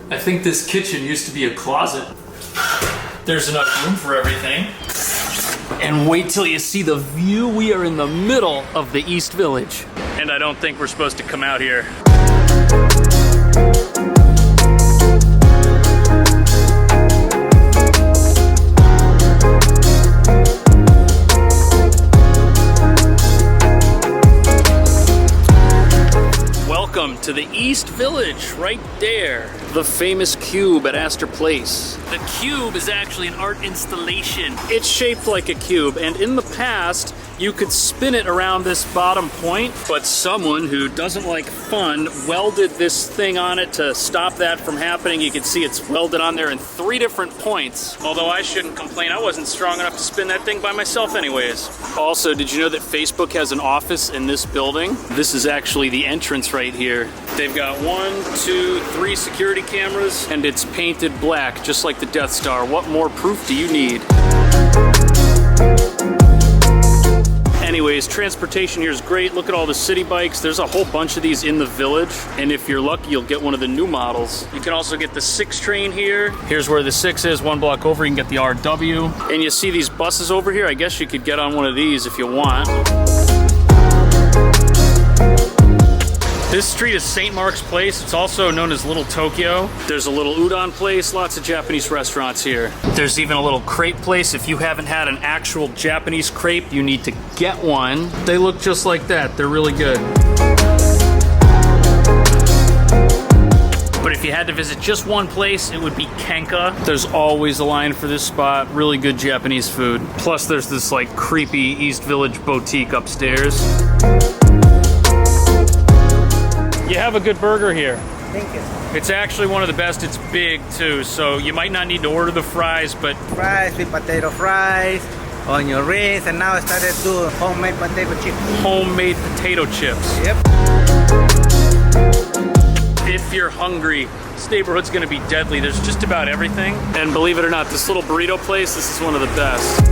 I think this kitchen used to be a closet. There's enough room for everything. And wait till you see the view. We are in the middle of the East Village. And I don't think we're supposed to come out here. Welcome to the East Village, right there. The famous cube at Astor Place. The cube is actually an art installation. It's shaped like a cube, and in the past, you could spin it around this bottom point, but someone who doesn't like fun welded this thing on it to stop that from happening. You can see it's welded on there in 3 different points. Although I shouldn't complain, I wasn't strong enough to spin that thing by myself anyways. Also, did you know that Facebook has an office in this building? This is actually the entrance right here. They've got 1, 2, 3 security cameras, and it's painted black, just like the Death Star. What more proof do you need? Anyways, transportation here is great. Look at all the city bikes. There's a whole bunch of these in the village. And if you're lucky, you'll get one of the new models. You can also get the 6 train here. Here's where the 6 is, 1 block over. You can get the RW. And you see these buses over here. I guess you could get on one of these if you want. This street is St. Mark's Place. It's also known as Little Tokyo. There's a little udon place, lots of Japanese restaurants here. There's even a little crepe place. If you haven't had an actual Japanese crepe, you need to get one. They look just like that. They're really good. But if you had to visit just one place, it would be Kenka. There's always a line for this spot. Really good Japanese food. Plus there's this like creepy East Village boutique upstairs. You have a good burger here. Thank you. It's actually one of the best. It's big too, so you might not need to order the fries, but... Fries, sweet potato fries, onion rings, and now I started to do homemade potato chips. Homemade potato chips. Yep. If you're hungry, this neighborhood's gonna be deadly. There's just about everything. And believe it or not, this little burrito place, this is one of the best.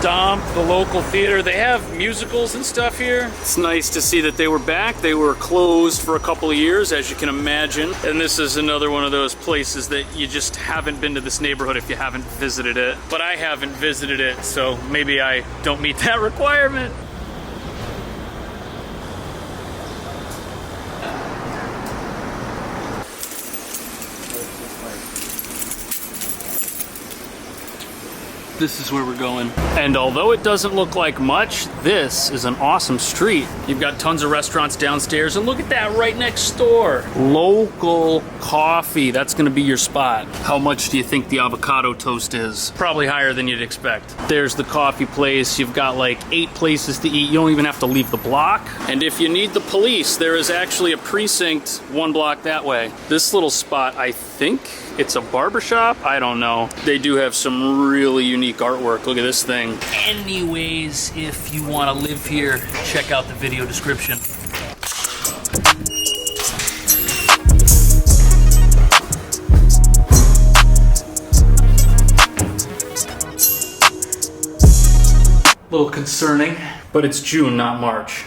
Stomp, the local theater. They have musicals and stuff here. It's nice to see that they were back. They were closed for a couple of years, as you can imagine. And this is another one of those places that you just haven't been to this neighborhood if you haven't visited it. But I haven't visited it, so maybe I don't meet that requirement. This is where we're going. And although it doesn't look like much, this is an awesome street. You've got tons of restaurants downstairs, and look at that right next door. Local coffee, that's gonna be your spot. How much do you think the avocado toast is? Probably higher than you'd expect. There's the coffee place. You've got like 8 places to eat. You don't even have to leave the block. And if you need the police, there is actually a precinct 1 block that way. This little spot, I think it's a barbershop. I don't know. They do have some really unique artwork. Look at this thing. Anyways, if you want to live here, check out the video description. A little concerning, but it's June, not March.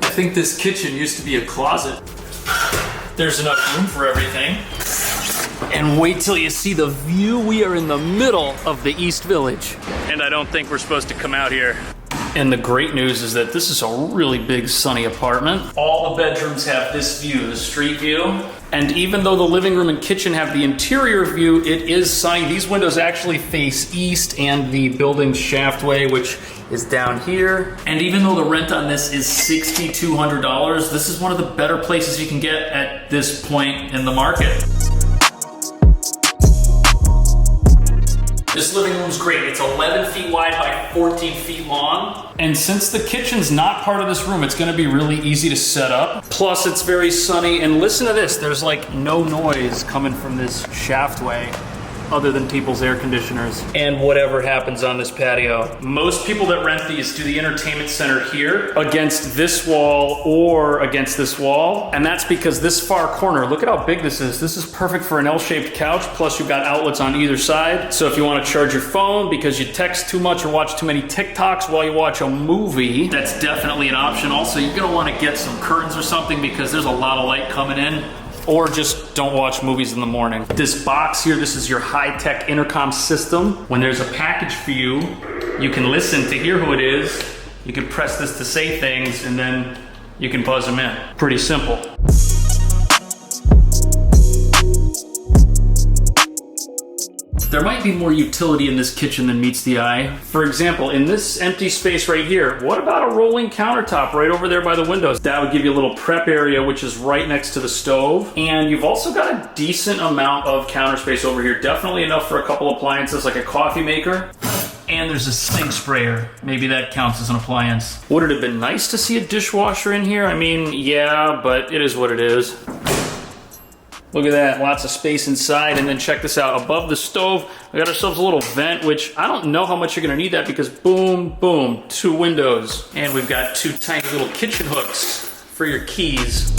I think this kitchen used to be a closet. There's enough room for everything. And wait till you see the view. We are in the middle of the East Village. And I don't think we're supposed to come out here. And the great news is that this is a really big sunny apartment. All the bedrooms have this view, the street view. And even though the living room and kitchen have the interior view, it is sunny. These windows actually face east, and the building's shaftway, which is down here. And even though the rent on this is $6,200, this is one of the better places you can get at this point in the market. This living room's great. It's 11 feet wide by 14 feet long. And since the kitchen's not part of this room, it's gonna be really easy to set up. Plus, it's very sunny. And listen to this, there's like no noise coming from this shaftway. other than people's air conditioners and whatever happens on this patio. Most people that rent these do the entertainment center here against this wall or against this wall. And that's because this far corner, look at how big this is. This is perfect for an L-shaped couch, plus you've got outlets on either side. So if you want to charge your phone because you text too much or watch too many TikToks while you watch a movie, that's definitely an option. Also, you're gonna want to get some curtains or something because there's a lot of light coming in. Or just don't watch movies in the morning. This box here, this is your high-tech intercom system. When there's a package for you, you can listen to hear who it is. You can press this to say things, and then you can buzz them in. Pretty simple. There might be more utility in this kitchen than meets the eye. For example, in this empty space right here, what about a rolling countertop right over there by the windows? That would give you a little prep area, which is right next to the stove. And you've also got a decent amount of counter space over here. Definitely enough for a couple appliances like a coffee maker. And there's a sink sprayer. Maybe that counts as an appliance. Would it have been nice to see a dishwasher in here? I mean, yeah, but it is what it is. Look at that, lots of space inside, and then check this out. Above the stove, we got ourselves a little vent, which I don't know how much you're gonna need that because boom, boom, 2 windows. And we've got 2 tiny little kitchen hooks for your keys.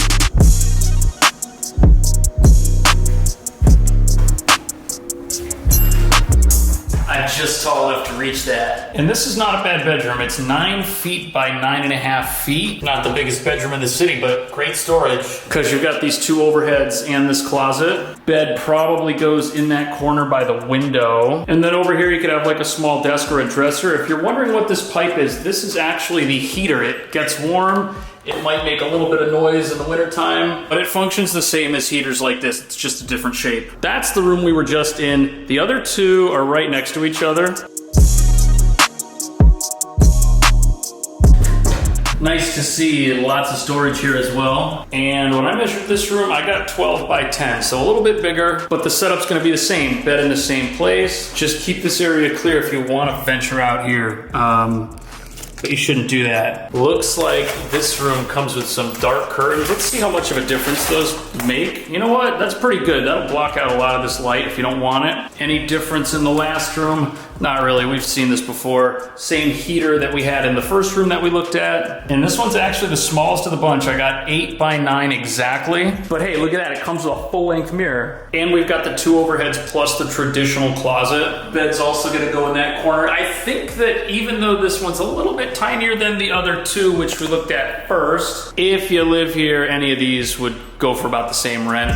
I'm just tall enough to reach that. And this is not a bad bedroom. It's 9 feet by 9.5 feet. Not the biggest bedroom in the city, but great storage. Because you've got these 2 overheads and this closet. Bed probably goes in that corner by the window. And then over here you could have like a small desk or a dresser. If you're wondering what this pipe is, this is actually the heater. It gets warm. It might make a little bit of noise in the wintertime, but it functions the same as heaters like this. It's just a different shape. That's the room we were just in. The other 2 are right next to each other. Nice to see lots of storage here as well. And when I measured this room, I got 12 by 10, so a little bit bigger, but the setup's gonna be the same. Bed in the same place. Just keep this area clear if you wanna venture out here. But you shouldn't do that. Looks like this room comes with some dark curtains. Let's see how much of a difference those make. You know what? That's pretty good. That'll block out a lot of this light if you don't want it. Any difference in the last room? Not really. We've seen this before. Same heater that we had in the first room that we looked at. And this one's actually the smallest of the bunch. I got 8 by 9 exactly. But hey, look at that. It comes with a full-length mirror. And we've got the 2 overheads plus the traditional closet. Bed's also gonna go in that corner. I think that even though this one's a little bit tinier than the other 2, which we looked at first, if you live here, any of these would go for about the same rent.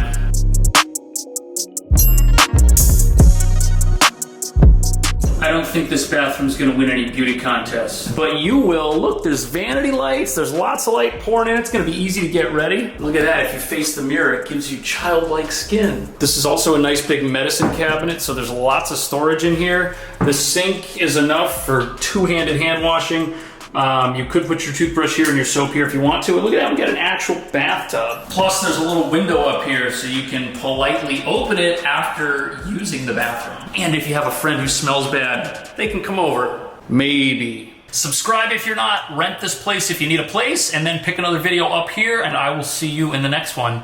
I don't think this bathroom's gonna win any beauty contests, but you will. Look, there's vanity lights, there's lots of light pouring in. It's gonna be easy to get ready. Look at that, if you face the mirror, it gives you childlike skin. This is also a nice big medicine cabinet, so there's lots of storage in here. The sink is enough for 2-handed hand washing. You could put your toothbrush here and your soap here if you want to. And look at that, we got an actual bathtub. Plus there's a little window up here so you can politely open it after using the bathroom. And if you have a friend who smells bad, they can come over. Maybe. Subscribe if you're not, rent this place if you need a place, and then pick another video up here, and I will see you in the next one.